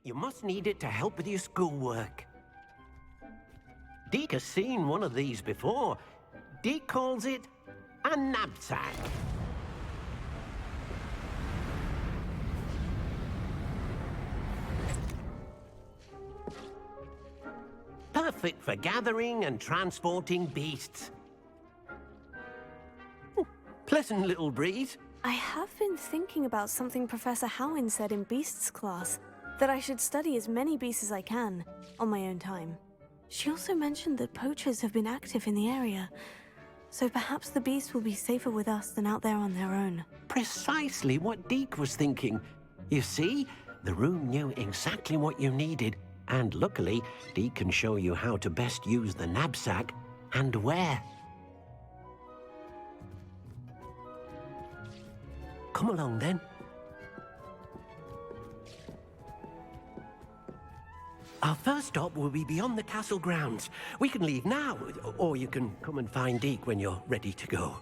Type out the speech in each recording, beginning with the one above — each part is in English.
You must need it to help with your schoolwork. Deke has seen one of these before. Deke calls it a knapsack. Perfect for gathering and transporting beasts. Pleasant little breeze. I have been thinking about something Professor Howin said in Beasts class, that I should study as many beasts as I can, on my own time. She also mentioned that poachers have been active in the area, so perhaps the beasts will be safer with us than out there on their own. Precisely what Deke was thinking. You see, the room knew exactly what you needed, and luckily, Deke can show you how to best use the knapsack and where. Come along, then. Our first stop will be beyond the castle grounds. We can leave now, or you can come and find Deke when you're ready to go.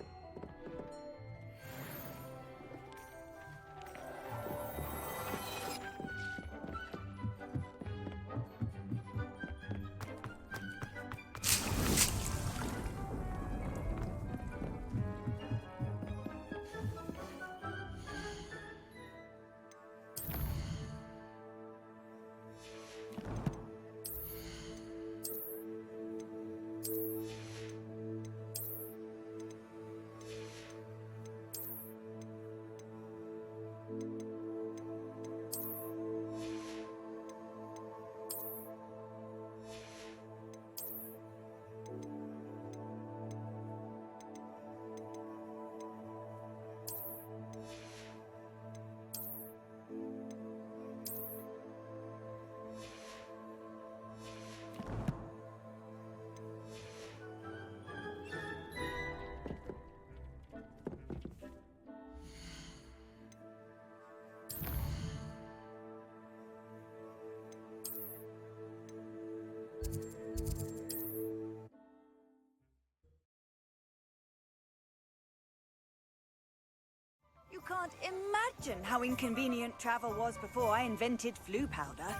You can't imagine how inconvenient travel was before I invented flu powder.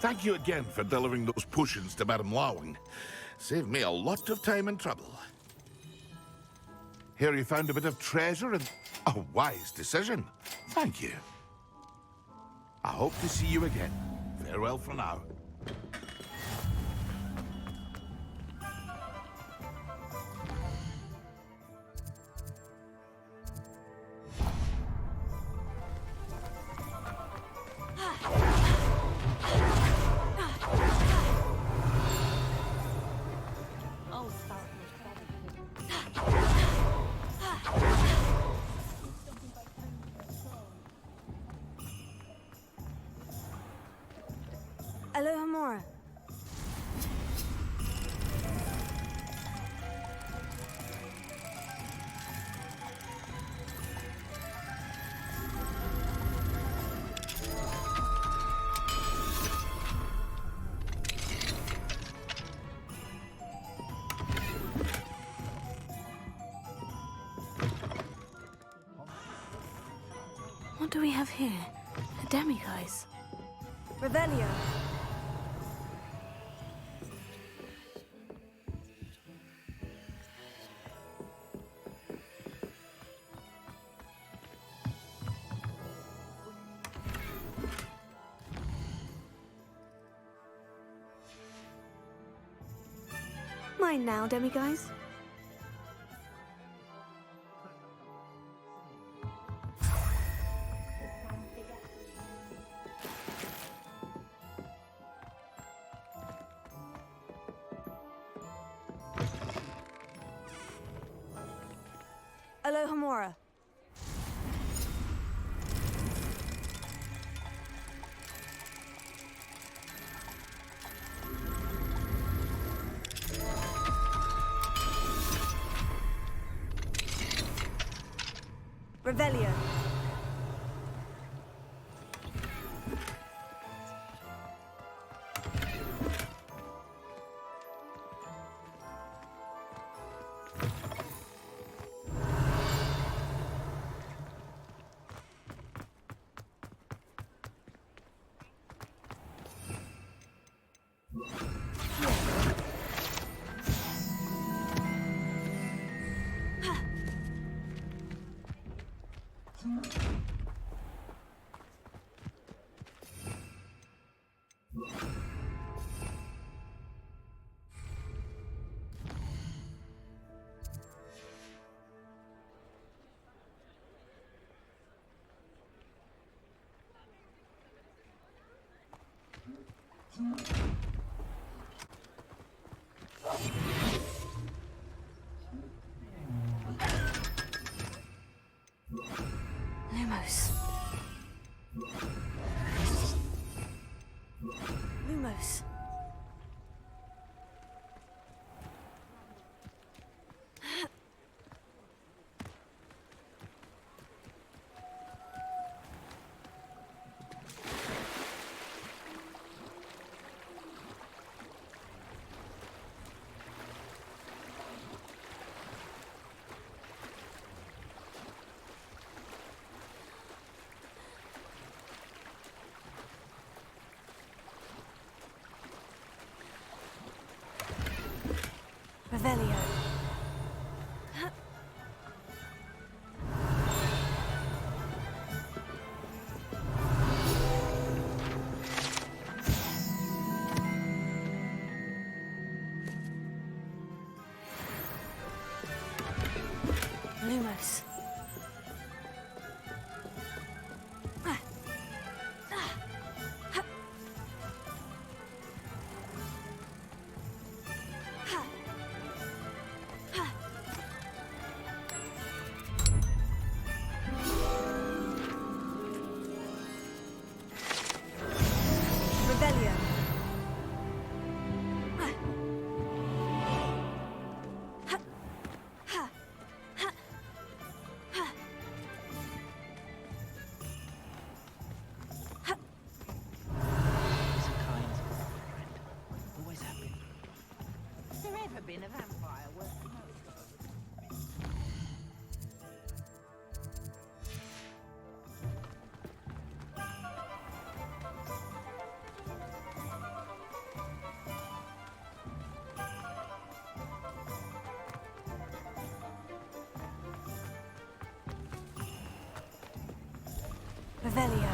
Thank you again for delivering those potions to Madame Lawing. Saved me a lot of time and trouble. Here you found a bit of treasure and a wise decision. Thank you. I hope to see you again. Farewell for now. Aloha Mora. What do we have here? A demiguise. Revelio. Mine now, demiguise. Aloha Mora. Revelio. Lumos. Lumos. Revelio. Lumos. Revelio. Always have been. Has there ever been a vampire worth the Revelio.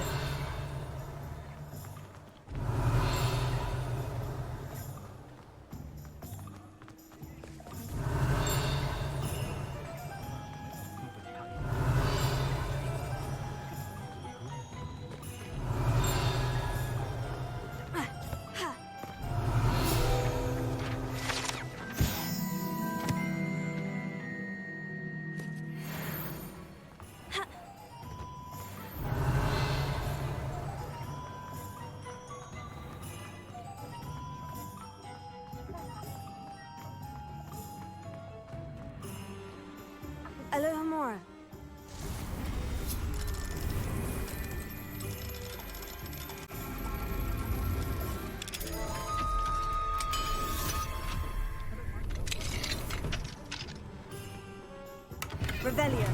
Alohomora. Revelio.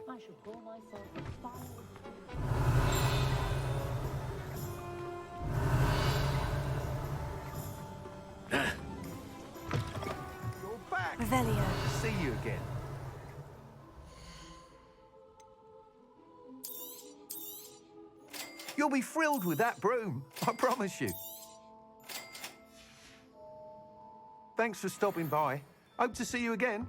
I should call myself a fire. You're back. Revelio. Good to see you again. You'll be thrilled with that broom, I promise you. Thanks for stopping by. Hope to see you again.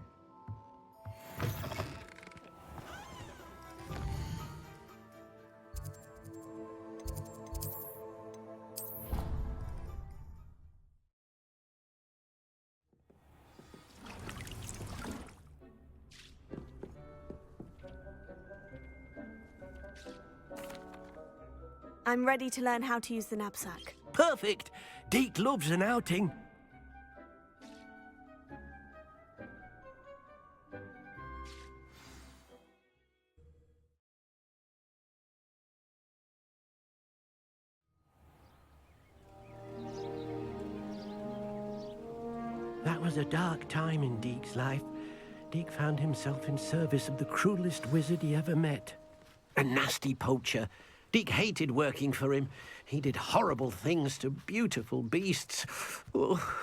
I'm ready to learn how to use the knapsack. Perfect. Deke loves an outing. That was a dark time in Deke's life. Deke found himself in service of the cruelest wizard he ever met. A nasty poacher. Deke hated working for him. He did horrible things to beautiful beasts. Oh.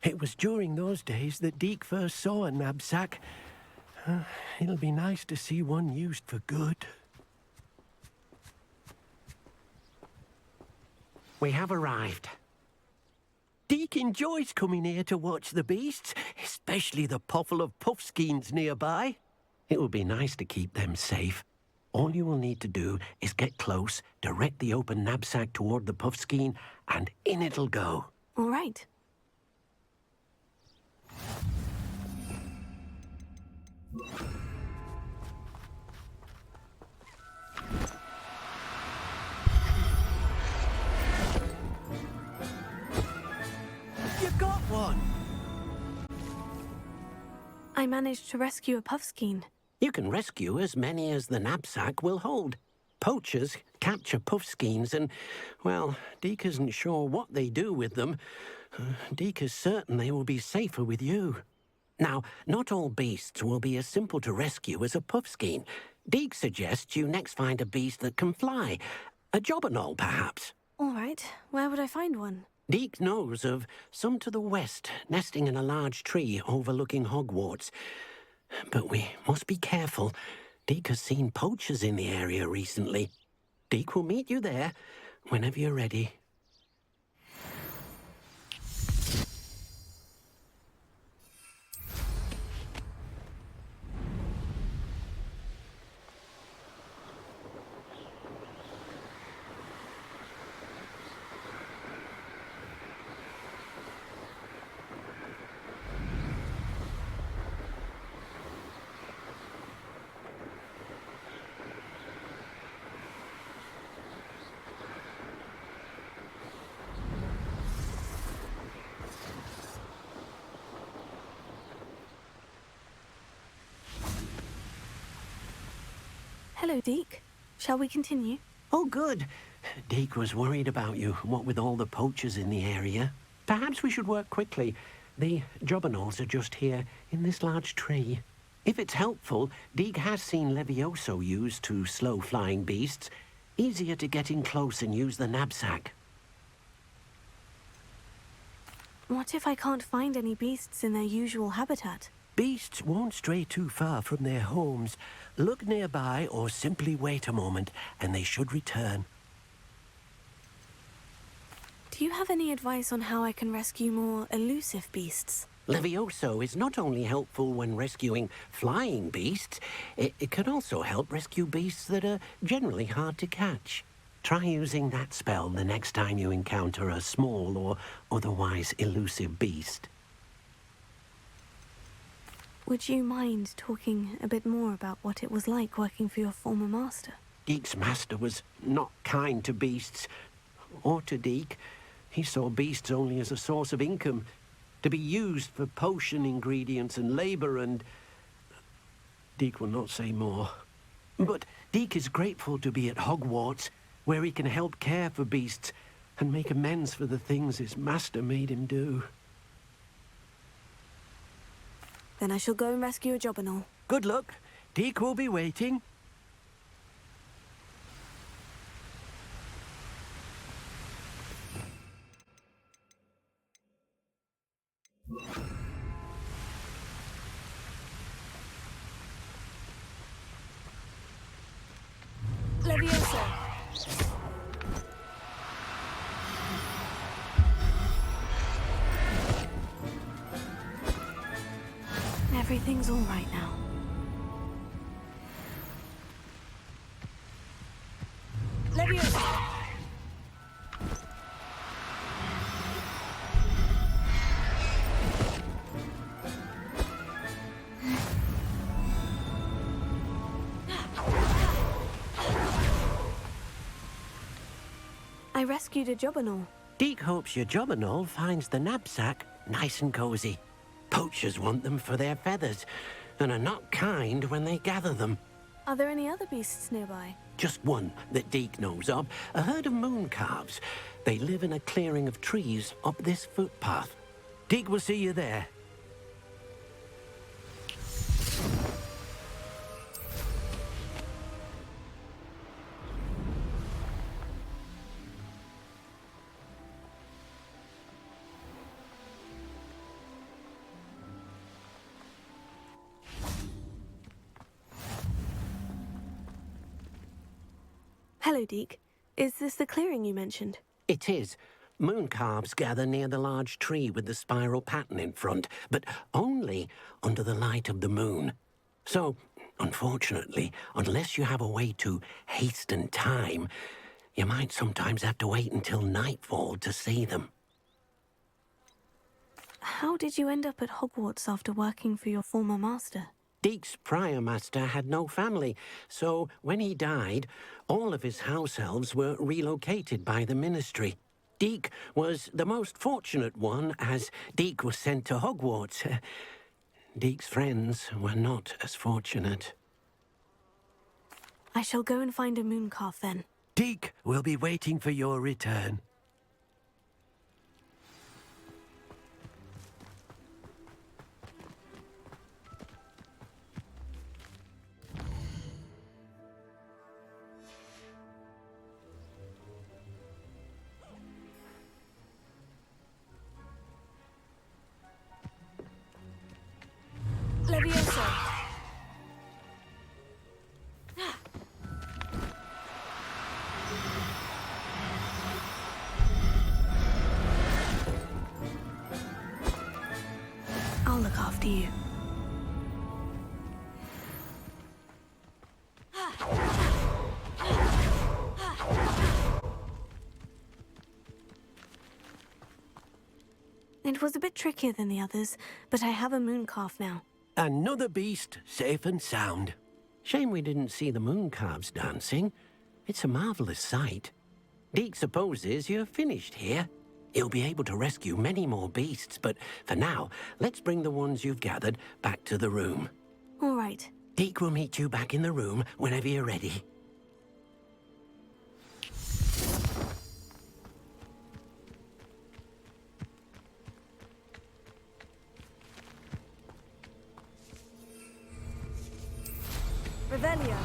It was during those days that Deke first saw a Nab-sack. It'll be nice to see one used for good. We have arrived. Deke enjoys coming here to watch the beasts, especially the potful of puffskeins nearby. It will be nice to keep them safe. All you will need to do is get close, direct the open knapsack toward the puffskein, and in it'll go. All right. You got one! I managed to rescue a puffskein. You can rescue as many as the knapsack will hold. Poachers capture puffskeins and, well, Deke isn't sure what they do with them. Deke is certain they will be safer with you. Now, not all beasts will be as simple to rescue as a puffskein. Deke suggests you next find a beast that can fly. A jobberknoll, perhaps. All right. Where would I find one? Deke knows of some to the west, nesting in a large tree overlooking Hogwarts. But we must be careful. Deke has seen poachers in the area recently. Deke will meet you there whenever you're ready. Hello, Deke. Shall we continue? Oh, good. Deke was worried about you, what with all the poachers in the area. Perhaps we should work quickly. The jobberknolls are just here, in this large tree. If it's helpful, Deke has seen Levioso used to slow flying beasts. Easier to get in close and use the knapsack. What if I can't find any beasts in their usual habitat? Beasts won't stray too far from their homes. Look nearby or simply wait a moment, and they should return. Do you have any advice on how I can rescue more elusive beasts? Levioso is not only helpful when rescuing flying beasts, it can also help rescue beasts that are generally hard to catch. Try using that spell the next time you encounter a small or otherwise elusive beast. Would you mind talking a bit more about what it was like working for your former master? Deke's master was not kind to beasts, or to Deke. He saw beasts only as a source of income, to be used for potion ingredients and labor, and Deke will not say more. But Deke is grateful to be at Hogwarts, where he can help care for beasts and make amends for the things his master made him do. Then I shall go and rescue a jobberknoll. Good luck. Deke will be waiting. Levioso! Everything's all right now. Levioso! I rescued a jobberknoll. Deke hopes your jobberknoll finds the knapsack nice and cozy. Poachers want them for their feathers, and are not kind when they gather them. Are there any other beasts nearby? Just one that Deke knows of, a herd of moon calves. They live in a clearing of trees up this footpath. Deke will see you there. Hello, Deke. Is this the clearing you mentioned? It is. Moon calves gather near the large tree with the spiral pattern in front, but only under the light of the moon. So, unfortunately, unless you have a way to hasten time, you might sometimes have to wait until nightfall to see them. How did you end up at Hogwarts after working for your former master? Deke's prior master had no family, so when he died, all of his house elves were relocated by the ministry. Deke was the most fortunate one, as Deke was sent to Hogwarts. Deke's friends were not as fortunate. I shall go and find a moon calf then. Deke will be waiting for your return. Levioso. I'll look after you. It was a bit trickier than the others, but I have a moon calf now. Another beast, safe and sound. Shame we didn't see the moon calves dancing. It's a marvelous sight. Deke supposes you're finished here. He'll be able to rescue many more beasts, but for now, let's bring the ones you've gathered back to the room. All right. Deke will meet you back in the room whenever you're ready. Revelio.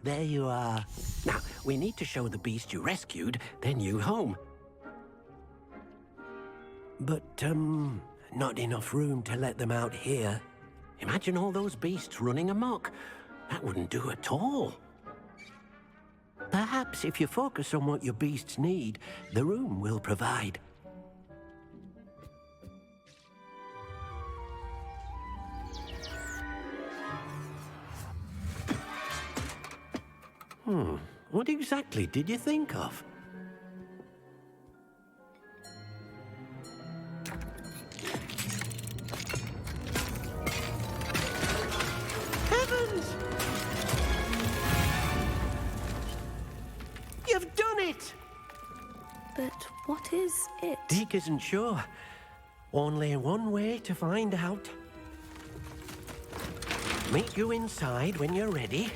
There you are. Now, we need to show the beast you rescued their new home. But, not enough room to let them out here. Imagine all those beasts running amok. That wouldn't do at all. Perhaps if you focus on what your beasts need, the room will provide. What exactly did you think of? Heavens! You've done it! But what is it? Deke isn't sure. Only one way to find out. Meet you inside when you're ready.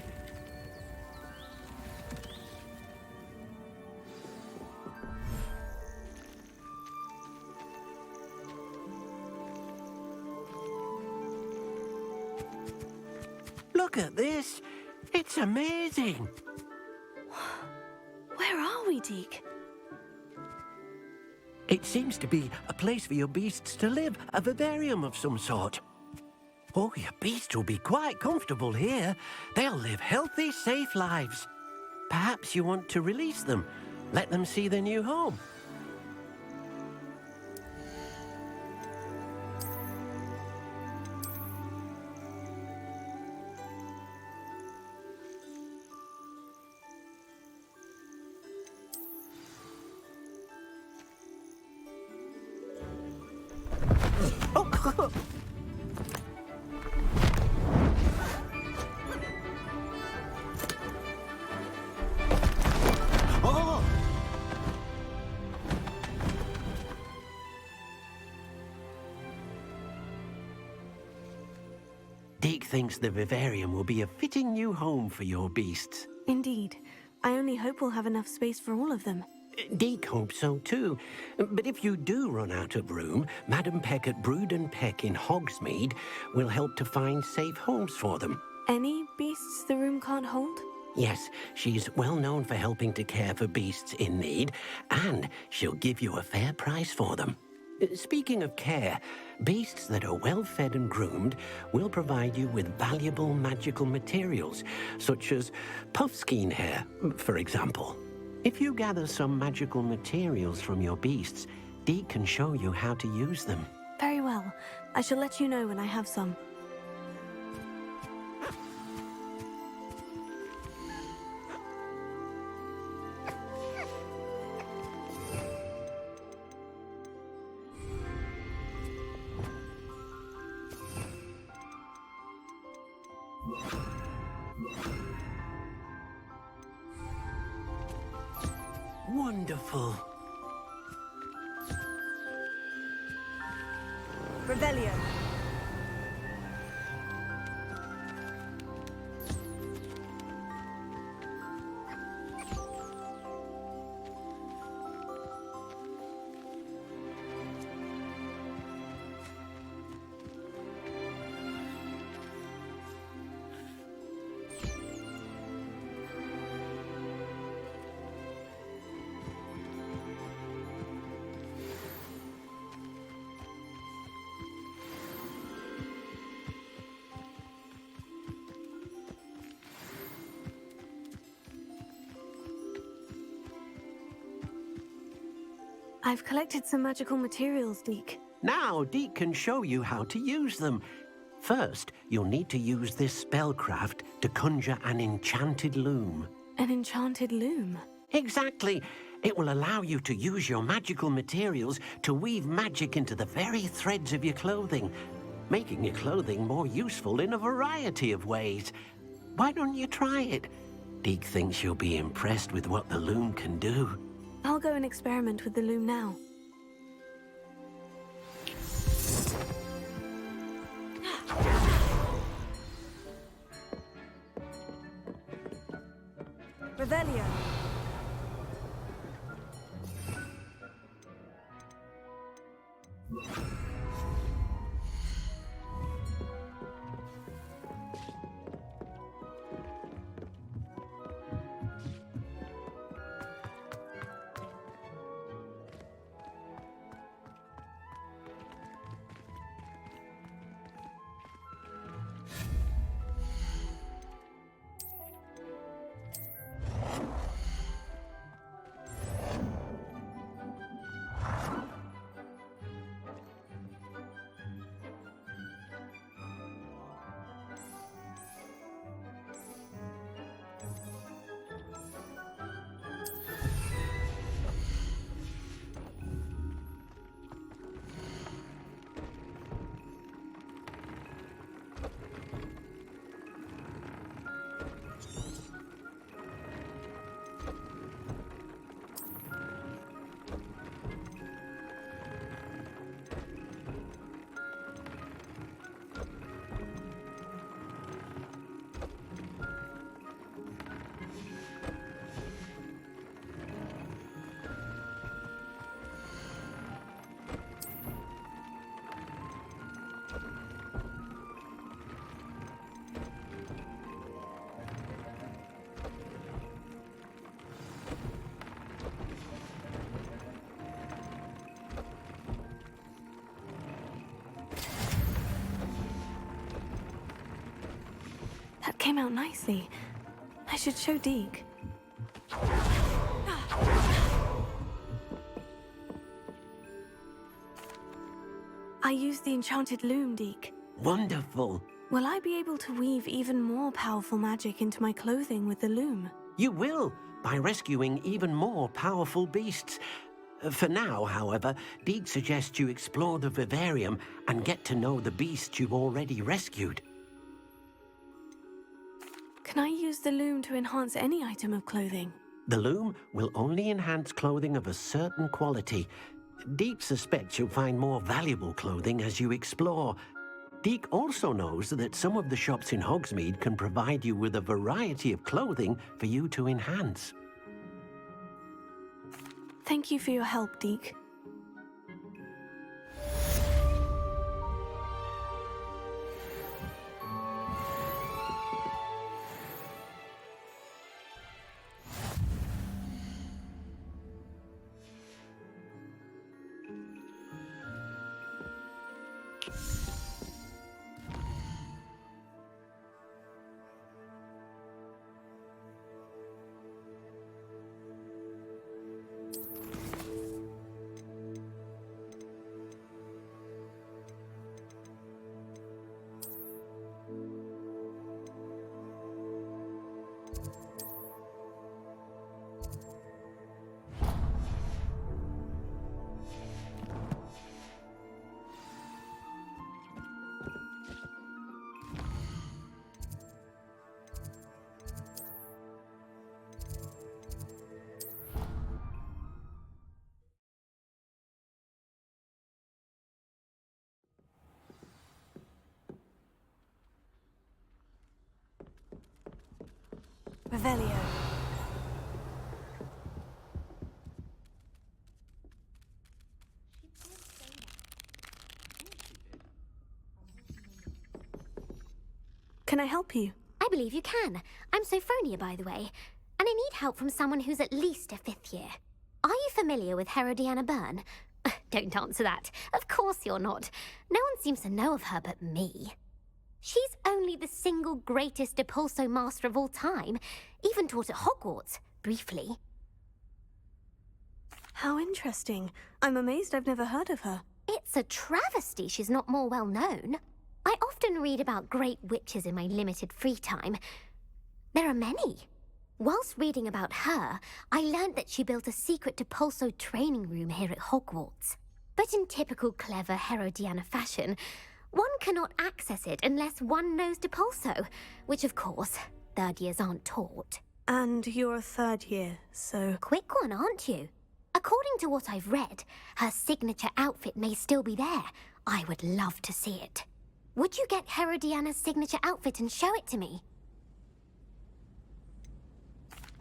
Look at this. It's amazing. Where are we, Deke? It seems to be a place for your beasts to live, a vivarium of some sort. Oh, your beasts will be quite comfortable here. They'll live healthy, safe lives. Perhaps you want to release them, let them see their new home. thinks the vivarium will be a fitting new home for your beasts. Indeed. I only hope we'll have enough space for all of them. Deke hopes so too. But if you do run out of room, Madam Peck at Brood and Peck in Hogsmeade will help to find safe homes for them. Any beasts the room can't hold? Yes, she's well known for helping to care for beasts in need, and she'll give you a fair price for them. Speaking of care, beasts that are well fed and groomed will provide you with valuable magical materials, such as puffskein hair, for example. If you gather some magical materials from your beasts, Deke can show you how to use them. Very well. I shall let you know when I have some. Wonderful. Revelio. I've collected some magical materials, Deke. Now Deke can show you how to use them. First, you'll need to use this spellcraft to conjure an enchanted loom. An enchanted loom. Exactly. It will allow you to use your magical materials to weave magic into the very threads of your clothing, making your clothing more useful in a variety of ways. Why don't you try it? Deke thinks you'll be impressed with what the loom can do. I'll go and experiment with the loom now. Revelio. That came out nicely. I should show Deke. I used the enchanted loom, Deke. Wonderful. Will I be able to weave even more powerful magic into my clothing with the loom? You will, by rescuing even more powerful beasts. For now, however, Deke suggests you explore the vivarium and get to know the beasts you've already rescued. Can I use the loom to enhance any item of clothing? The loom will only enhance clothing of a certain quality. Deke suspects you'll find more valuable clothing as you explore. Deke also knows that some of the shops in Hogsmeade can provide you with a variety of clothing for you to enhance. Thank you for your help, Deke. Revelio. Can I help you? I believe you can. I'm Sophronia, by the way, and I need help from someone who's at least a 5th year. Are you familiar with Herodiana Byrne? Don't answer that. Of course you're not. No one seems to know of her but me. She's only the single greatest Depulso master of all time, even taught at Hogwarts, briefly. How interesting. I'm amazed I've never heard of her. It's a travesty she's not more well known. I often read about great witches in my limited free time. There are many. Whilst reading about her, I learned that she built a secret Depulso training room here at Hogwarts. But in typical clever Herodiana fashion, one cannot access it unless one knows Depulso, which of course, 3rd years aren't taught. And you're a 3rd year, so... Quick one, aren't you? According to what I've read, her signature outfit may still be there. I would love to see it. Would you get Herodiana's signature outfit and show it to me?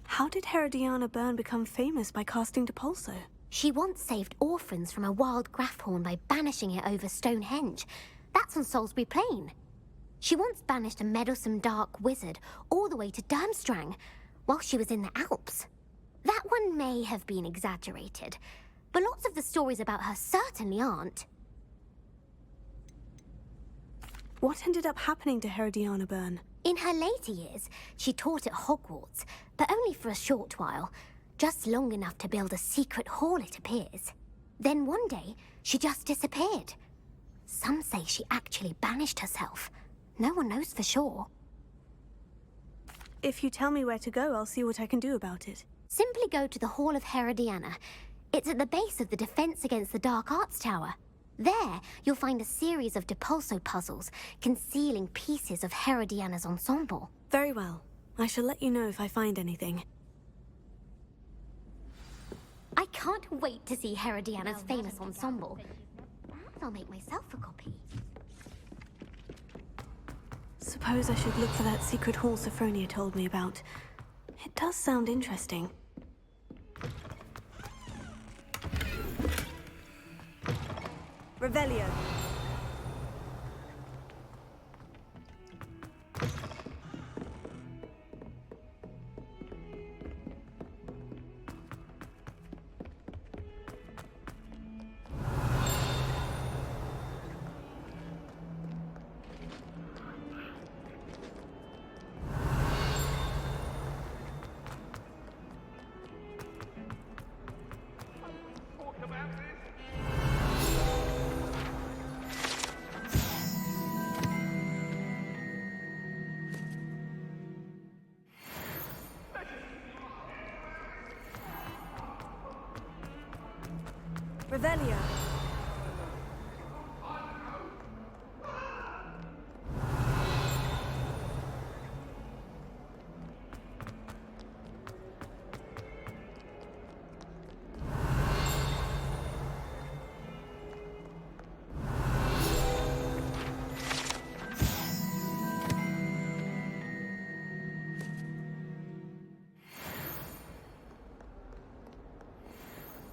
How did Herodiana Byrne become famous by casting Depulso? She once saved orphans from a wild Grafhorn by banishing it over Stonehenge. That's on Salisbury Plain. She once banished a meddlesome dark wizard all the way to Durmstrang while she was in the Alps. That one may have been exaggerated, but lots of the stories about her certainly aren't. What ended up happening to Herodiana Byrne? In her later years, she taught at Hogwarts, but only for a short while. Just long enough to build a secret hall, it appears. Then one day, she just disappeared. Some say she actually banished herself. No one knows for sure. If you tell me where to go, I'll see what I can do about it. Simply go to the Hall of Herodiana. It's at the base of the Defense Against the Dark Arts Tower. There, you'll find a series of Depulso puzzles concealing pieces of Herodiana's ensemble. Very well. I shall let you know if I find anything. I can't wait to see Herodiana's famous ensemble. Perhaps I'll make myself a copy. Suppose I should look for that secret hall Sophronia told me about. It does sound interesting. Revelio. Revelio.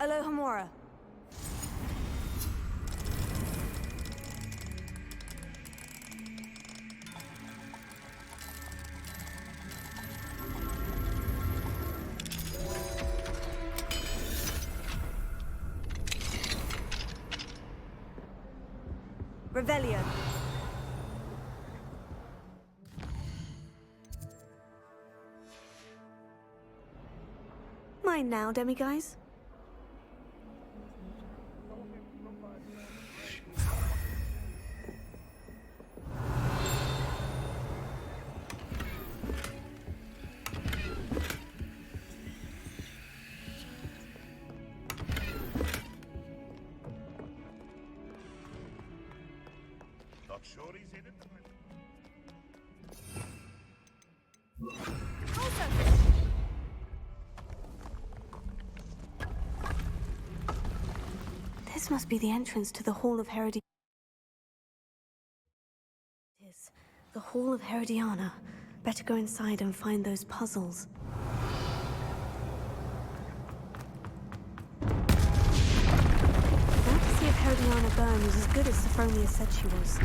Alohomora. Revelio. Mine now, demiguise. Not sure he's in it. This must be the entrance to the Hall of Herodiana. It is. The Hall of Herodiana. Better go inside and find those puzzles. Now to see if Herodiana Byrne was as good as Sophronia said she was.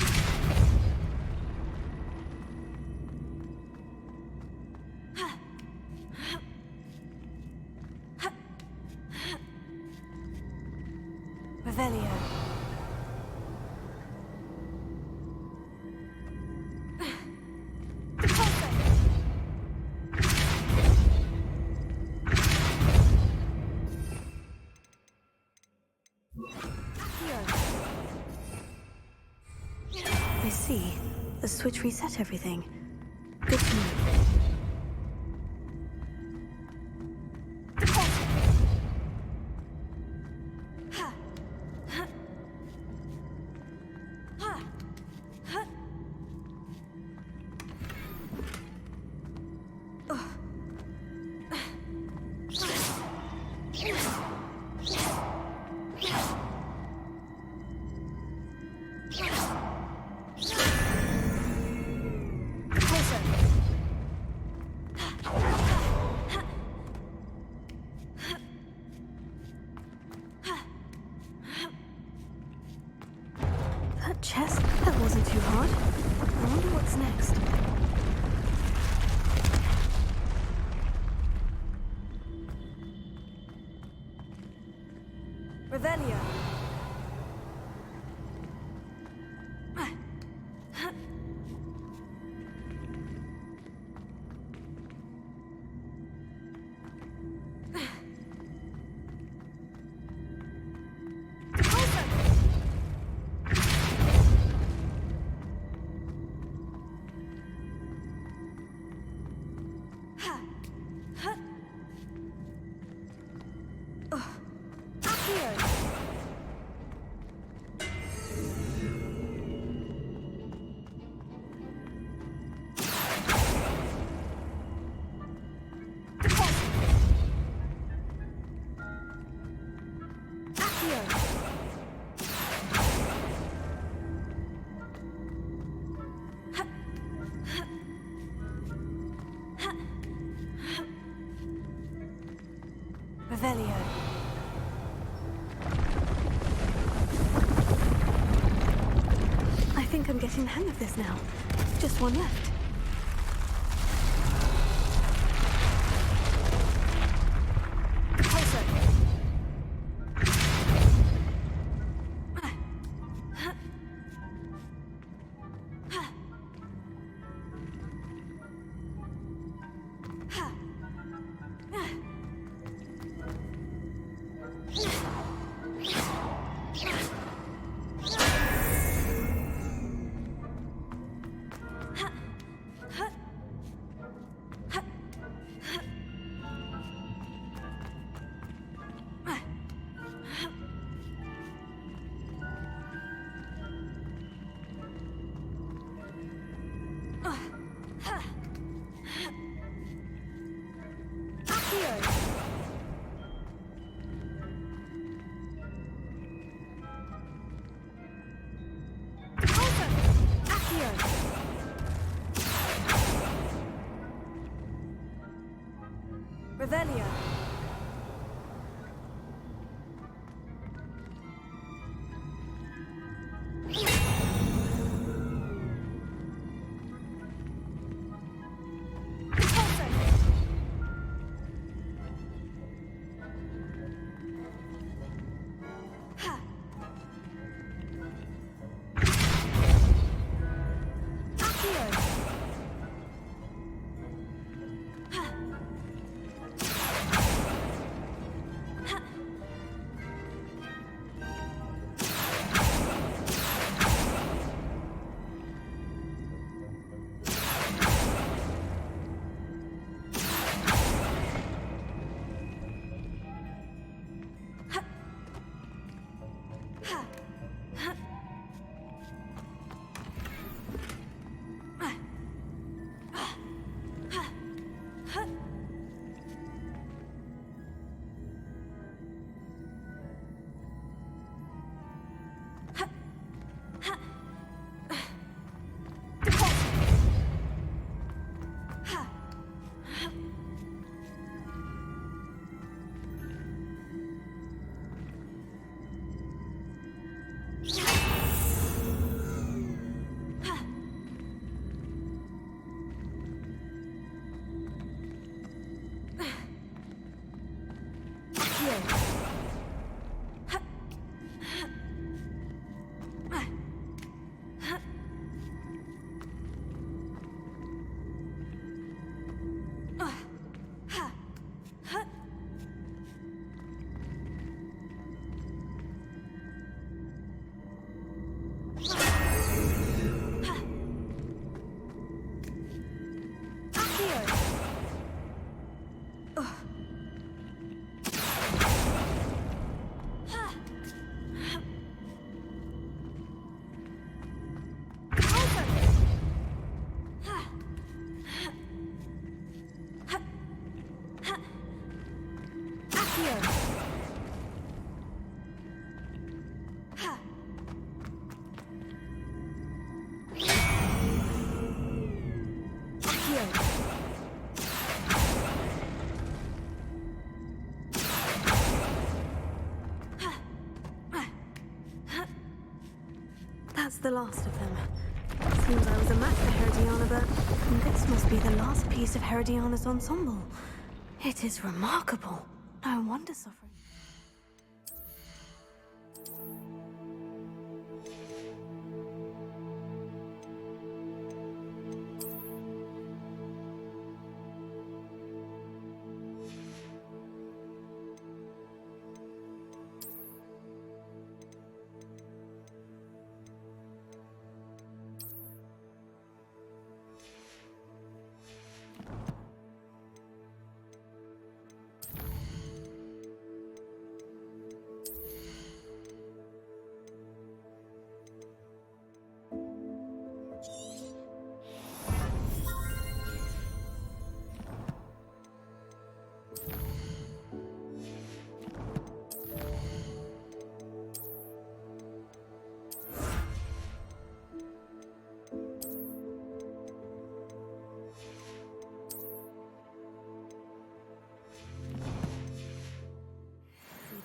Revelio. I see. The switch reset everything. Good to know. That chest, that wasn't too hard. I wonder what's next. Revelio. Revelio. I think I'm getting the hang of this now. Just one left. Here. That's the last of them. Seems I was a match for Herodiana, but this must be the last piece of Herodiana's ensemble. It is remarkable. No wonder suffering.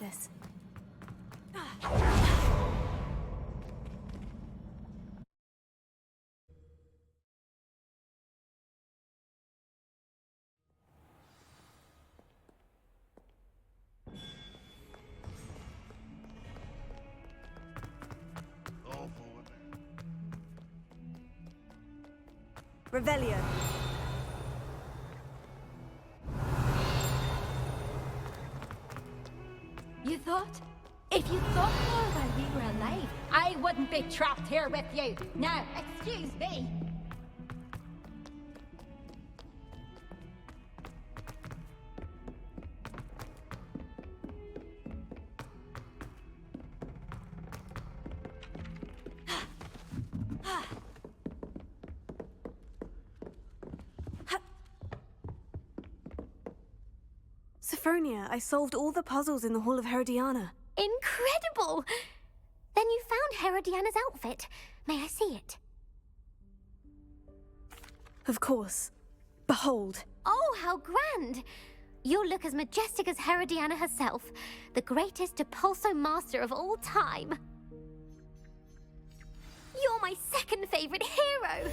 This. Revelio. You thought? If you thought more while we were alive, I wouldn't be trapped here with you. Now, excuse me. Sophronia, I solved all the puzzles in the Hall of Herodiana. Incredible! Then you found Herodiana's outfit. May I see it? Of course. Behold. Oh, how grand! You'll look as majestic as Herodiana herself, the greatest Depulso master of all time. You're my second favorite hero!